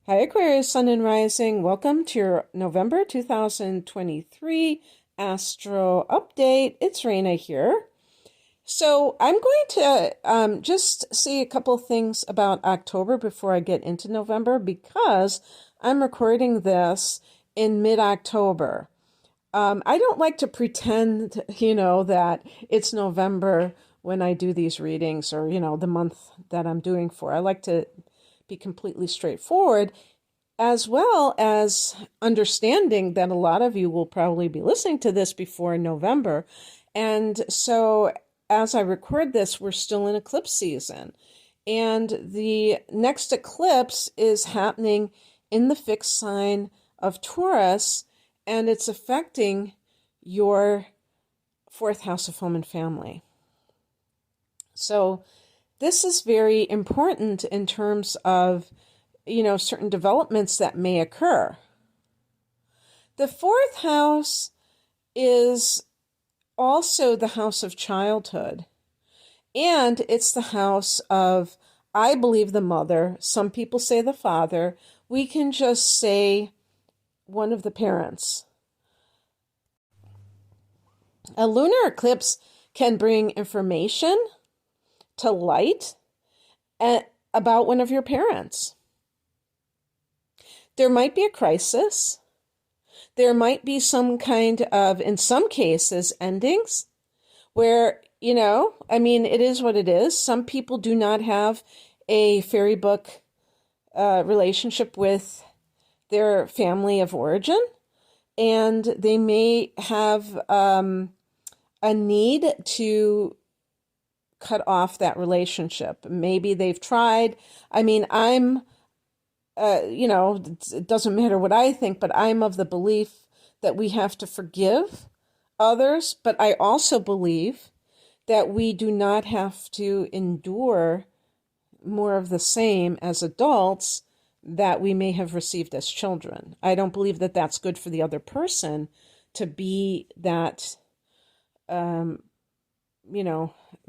Hi, Aquarius, Sun and Rising. Welcome to your November 2023 Astro Update. It's Raina here. So I'm going to just say a couple things about October before I get into November because I'm recording this in mid-October. I don't like to pretend, that it's November when I do these readings or, the month that I'm doing for. I like to be completely straightforward, as well as understanding that a lot of you will probably be listening to this before November. And so as I record this, we're still in eclipse season. And the next eclipse is happening in the fixed sign of Taurus, and it's affecting your fourth house of home and family. So this is very important in terms of, certain developments that may occur. The fourth house is also the house of childhood. And it's the house of, I believe, the mother. Some people say the father. We can just say one of the parents. A lunar eclipse can bring information to light about one of your parents. There might be a crisis. There might be some kind of, in some cases, endings where, it is what it is. Some people do not have a fairy book relationship with their family of origin, and they may have a need to cut off that relationship. Maybe they've tried. It doesn't matter what I think, but I'm of the belief that we have to forgive others. But I also believe that we do not have to endure more of the same as adults that we may have received as children. I don't believe that that's good for the other person to be that,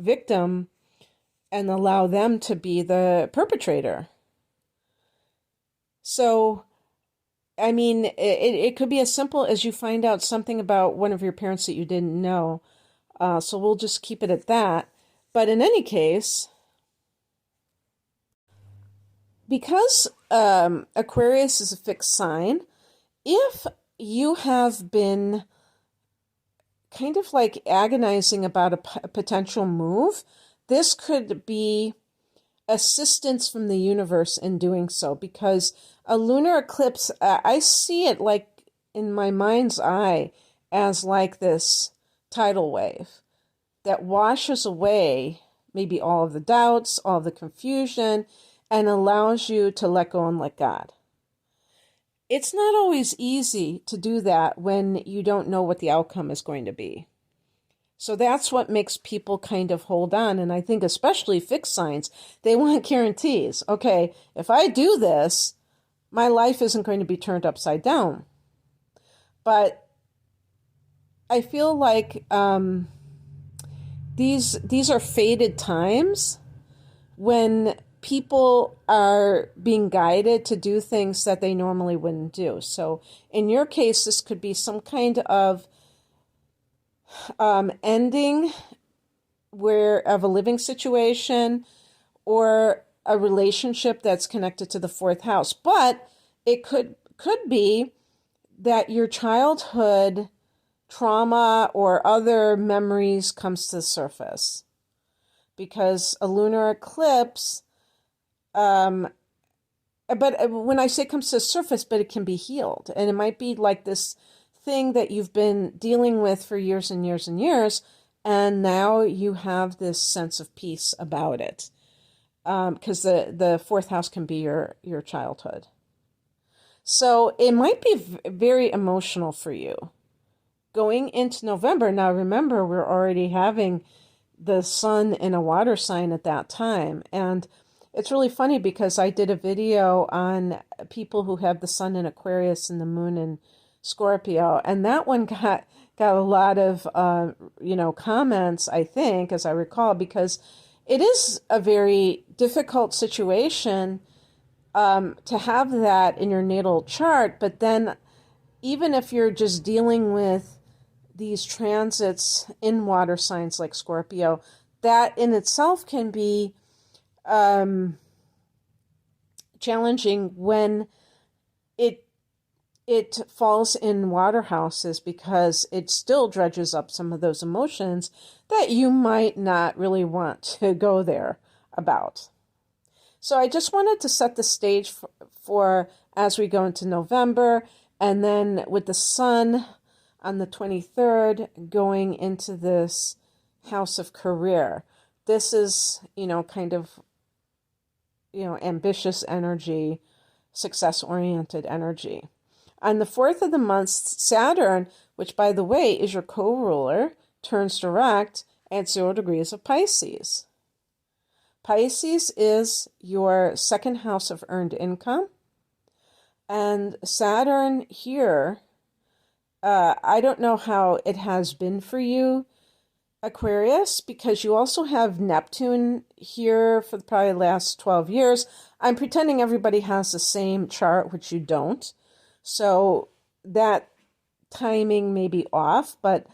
victim and allow them to be the perpetrator. So, it could be as simple as you find out something about one of your parents that you didn't know. So we'll just keep it at that. But in any case, because Aquarius is a fixed sign, if you have been kind of like agonizing about a potential move, this could be assistance from the universe in doing so, because a lunar eclipse, I see it like in my mind's eye as like this tidal wave that washes away maybe all of the doubts, all of the confusion, and allows you to let go and let God. It's not always easy to do that when you don't know what the outcome is going to be. So that's what makes people kind of hold on. And I think especially fixed signs, they want guarantees. Okay, if I do this, my life isn't going to be turned upside down. But I feel like these are fated times when people are being guided to do things that they normally wouldn't do. So in your case, this could be some kind of ending of a living situation or a relationship that's connected to the fourth house. But it could be that your childhood trauma or other memories comes to the surface, because a lunar eclipse, but when I say comes to the surface, but it can be healed, and it might be like this thing that you've been dealing with for years and years and years, and now you have this sense of peace about it, because the fourth house can be your childhood. So it might be very emotional for you going into November. Now remember, we're already having the sun in a water sign at that time, and it's really funny because I did a video on people who have the sun in Aquarius and the moon in Scorpio, and that one got a lot of comments, I think, as I recall, because it is a very difficult situation to have that in your natal chart. But then, even if you're just dealing with these transits in water signs like Scorpio, that in itself can be challenging when it falls in water houses, because it still dredges up some of those emotions that you might not really want to go there about. So I just wanted to set the stage for as we go into November, and then with the sun on the 23rd going into this house of career. This is, kind of, ambitious energy, success-oriented energy. On the 4th of the month, Saturn, which, by the way, is your co-ruler, turns direct at 0 degrees of Pisces. Pisces is your second house of earned income. And Saturn here, I don't know how it has been for you, Aquarius, because you also have Neptune here for probably the last 12 years. I'm pretending everybody has the same chart, which you don't. So that timing may be off, but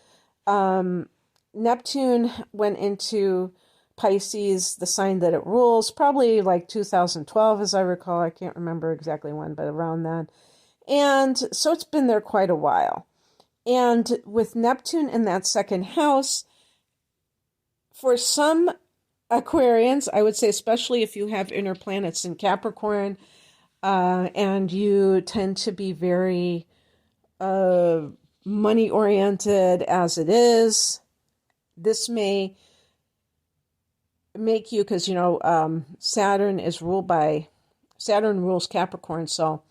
Neptune went into Pisces, the sign that it rules, probably like 2012, as I recall. I can't remember exactly when, but around then. And so it's been there quite a while. And with Neptune in that second house, for some Aquarians, I would say, especially if you have inner planets in Capricorn, and you tend to be very money-oriented as it is, this may make you, because, Saturn rules Capricorn, so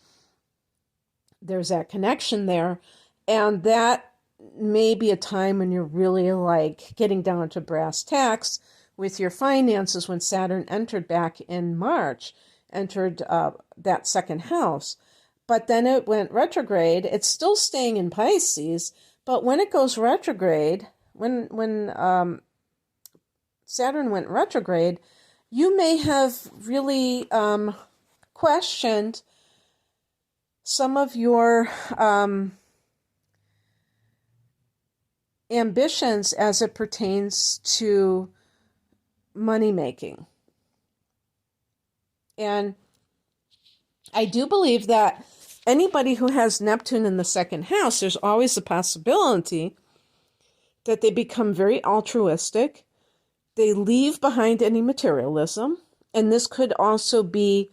there's that connection there. And that may be a time when you're really like getting down to brass tacks with your finances, when Saturn entered back in March, entered that second house. But then it went retrograde. It's still staying in Pisces, but when it goes retrograde, when Saturn went retrograde, you may have really questioned some of your ambitions as it pertains to money making. And I do believe that anybody who has Neptune in the second house, there's always a possibility that they become very altruistic. They leave behind any materialism. And this could also be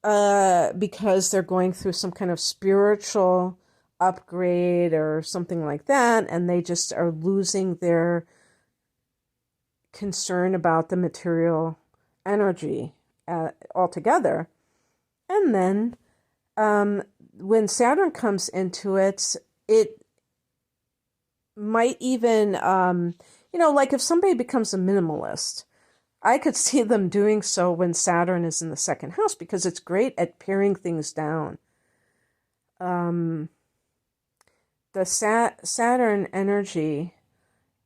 because they're going through some kind of spiritual upgrade or something like that, and they just are losing their concern about the material energy altogether. And then when Saturn comes into it, it might even, like if somebody becomes a minimalist, I could see them doing so when Saturn is in the second house, because it's great at paring things down. The Saturn energy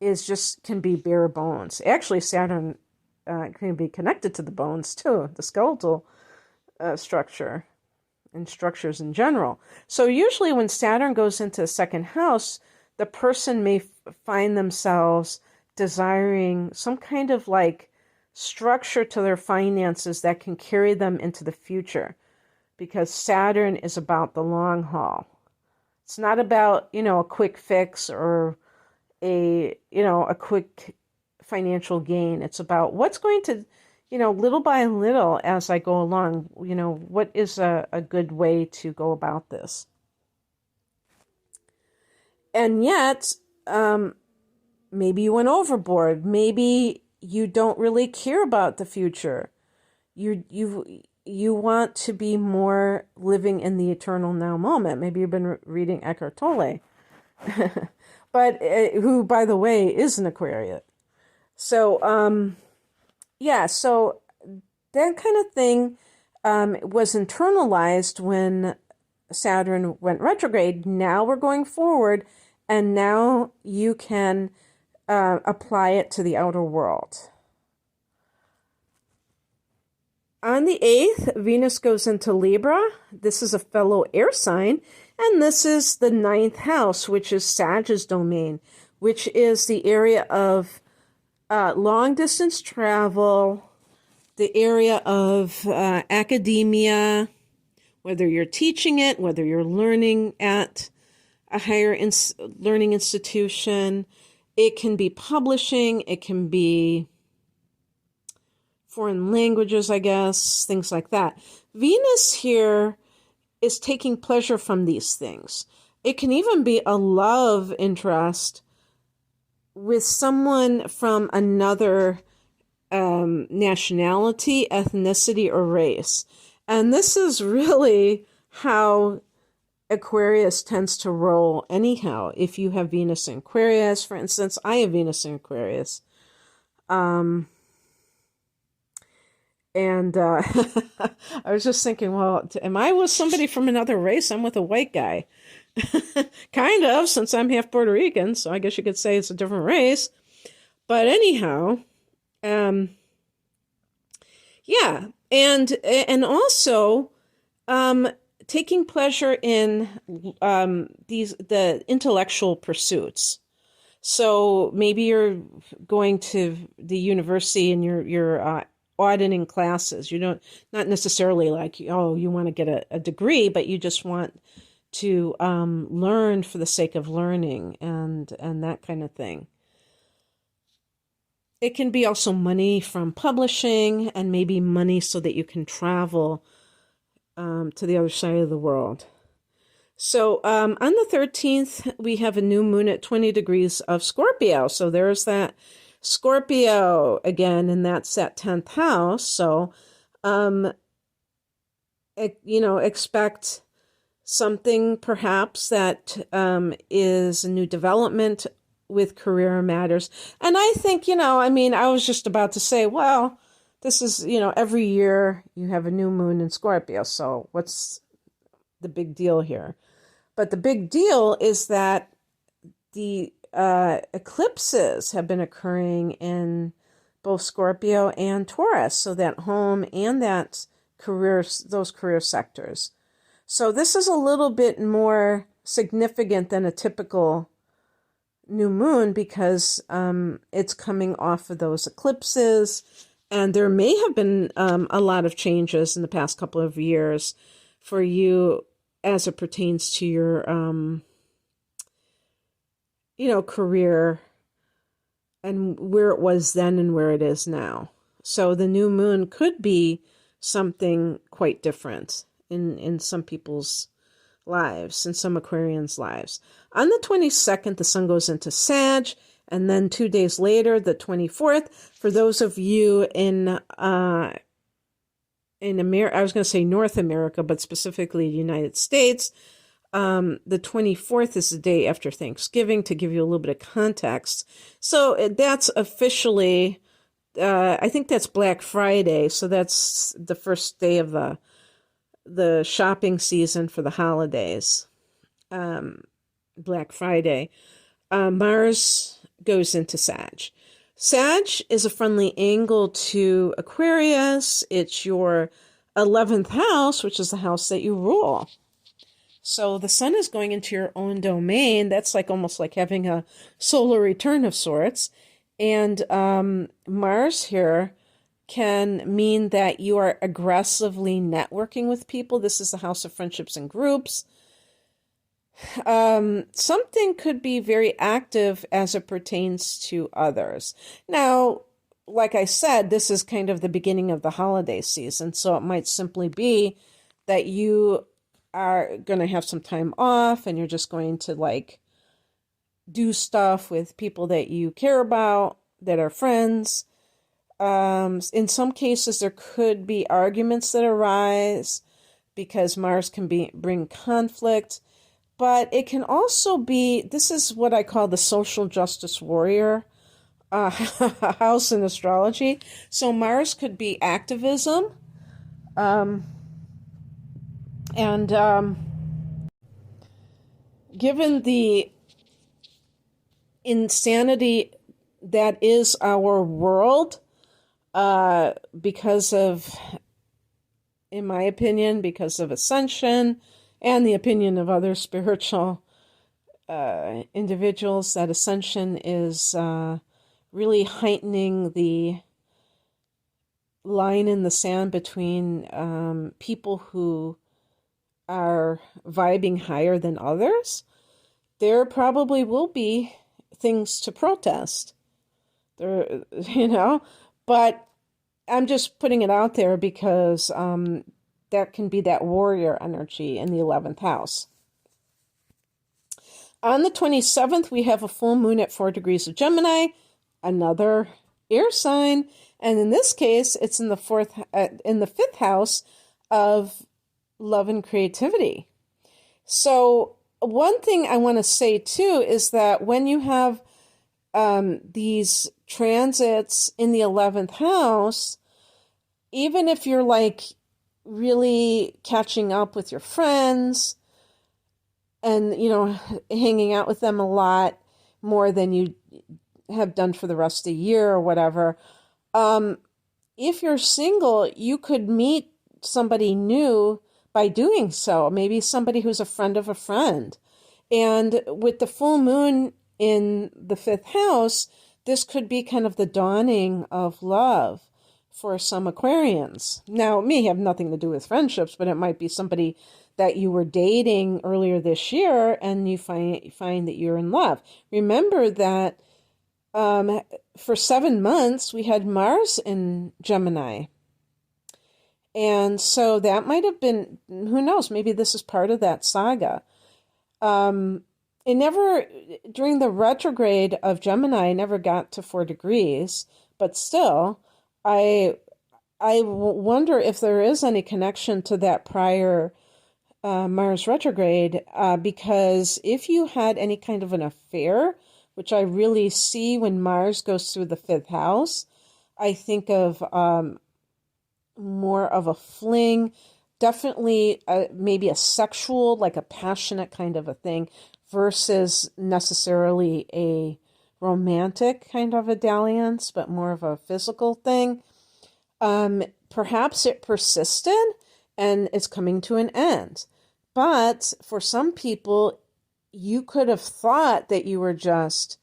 can be bare bones. Actually, Saturn can be connected to the bones too, the skeletal structure and structures in general. So usually when Saturn goes into the second house, the person may find themselves desiring some kind of like structure to their finances that can carry them into the future, because Saturn is about the long haul. It's not about, a quick fix or a quick financial gain. It's about what's going to, little by little as I go along, what is a good way to go about this. And yet, maybe you went overboard. Maybe you don't really care about the future. You want to be more living in the eternal now moment. Maybe you've been reading Eckhart Tolle, but who, by the way, is an Aquarius. So, so that kind of thing was internalized when Saturn went retrograde. Now we're going forward, and now you can apply it to the outer world. On the 8th, Venus goes into Libra. This is a fellow air sign. And this is the 9th house, which is Sag's domain, which is the area of long distance travel, the area of academia, whether you're teaching it, whether you're learning at a higher learning institution. It can be publishing, it can be foreign languages, I guess, things like that. Venus here is taking pleasure from these things. It can even be a love interest with someone from another nationality, ethnicity, or race. And this is really how Aquarius tends to roll anyhow. If you have Venus in Aquarius, for instance, I have Venus in Aquarius. I was just thinking, well, am I with somebody from another race? I'm with a white guy. Kind of, since I'm half Puerto Rican, so I guess you could say it's a different race. But anyhow, yeah, and also taking pleasure in the intellectual pursuits. So maybe you're going to the university and you're auditing classes. You don't, not necessarily like, oh, you want to get a degree, but you just want to learn for the sake of learning and that kind of thing. It can be also money from publishing and maybe money so that you can travel to the other side of the world. So on the 13th, we have a new moon at 20 degrees of Scorpio. So there's that Scorpio again, and that's that 10th house. So, expect something perhaps that is a new development with career matters. And I think, I was just about to say, well, this is, every year you have a new moon in Scorpio. So what's the big deal here? But the big deal is that the eclipses have been occurring in both Scorpio and Taurus, so that home and that those career sectors. So this is a little bit more significant than a typical new moon because it's coming off of those eclipses, and there may have been a lot of changes in the past couple of years for you as it pertains to your career and where it was then and where it is now. So the new moon could be something quite different in some people's lives, in some Aquarians' lives. On the 22nd, the sun goes into Sag, and then 2 days later, the 24th, for those of you in America, I was going to say North America, but specifically the United States, the 24th is the day after Thanksgiving, to give you a little bit of context. So that's officially, I think that's Black Friday. So that's the first day of the shopping season for the holidays. Black Friday. Mars goes into Sag. Sag is a friendly angle to Aquarius. It's your 11th house, which is the house that you rule. So the sun is going into your own domain. That's almost like having a solar return of sorts. And Mars here can mean that you are aggressively networking with people. This is the house of friendships and groups. Something could be very active as it pertains to others. Now, like I said, this is kind of the beginning of the holiday season, so it might simply be that you are going to have some time off and you're just going to do stuff with people that you care about, that are friends. In some cases, there could be arguments that arise because Mars can bring conflict. But it can also be, this is what I call the social justice warrior house in astrology. So Mars could be activism. Given the insanity that is our world, because of in my opinion, because of ascension and the opinion of other spiritual individuals, that ascension is really heightening the line in the sand between people who are vibing higher than others. There probably will be things to protest. There, but I'm just putting it out there because that can be that warrior energy in the 11th house. On the 27th, we have a full moon at 4 degrees of Gemini, another air sign, and in this case, it's in the 5th house of love and creativity. So one thing I want to say too is that when you have these transits in the 11th house, even if you're like really catching up with your friends and, hanging out with them a lot more than you have done for the rest of the year or whatever, if you're single, you could meet somebody new by doing so. Maybe somebody who's a friend of a friend. And with the full moon in the 5th house, this could be kind of the dawning of love for some Aquarians. Now, it may have nothing to do with friendships, but it might be somebody that you were dating earlier this year and you find that you're in love. Remember that for 7 months, we had Mars in Gemini. And so that might have been, who knows, maybe this is part of that saga. It never, during the retrograde of Gemini, never got to 4 degrees, but still, I wonder if there is any connection to that prior Mars retrograde, because if you had any kind of an affair, which I really see when Mars goes through the 5th house, I think of more of a fling, definitely maybe a sexual, like a passionate kind of a thing, versus necessarily a romantic kind of a dalliance, but more of a physical thing. Perhaps it persisted and it's coming to an end. But for some people, you could have thought that you were just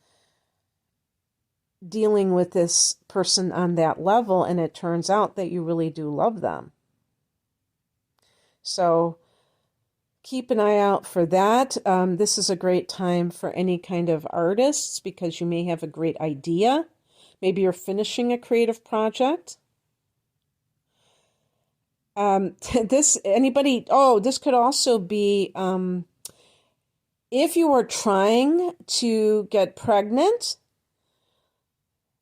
dealing with this person on that level, and it turns out that you really do love them. So keep an eye out for that. This is a great time for any kind of artists because you may have a great idea. Maybe you're finishing a creative project. This could also be if you are trying to get pregnant,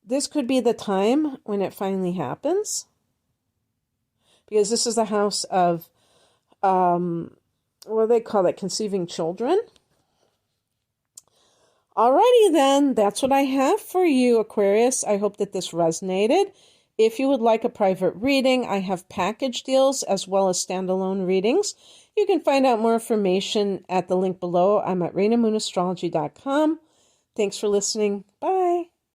this could be the time when it finally happens. Because this is the house of, what do they call it? Conceiving children. Alrighty then, that's what I have for you, Aquarius. I hope that this resonated. If you would like a private reading, I have package deals as well as standalone readings. You can find out more information at the link below. I'm at ReinaMoonAstrology.com. Thanks for listening. Bye.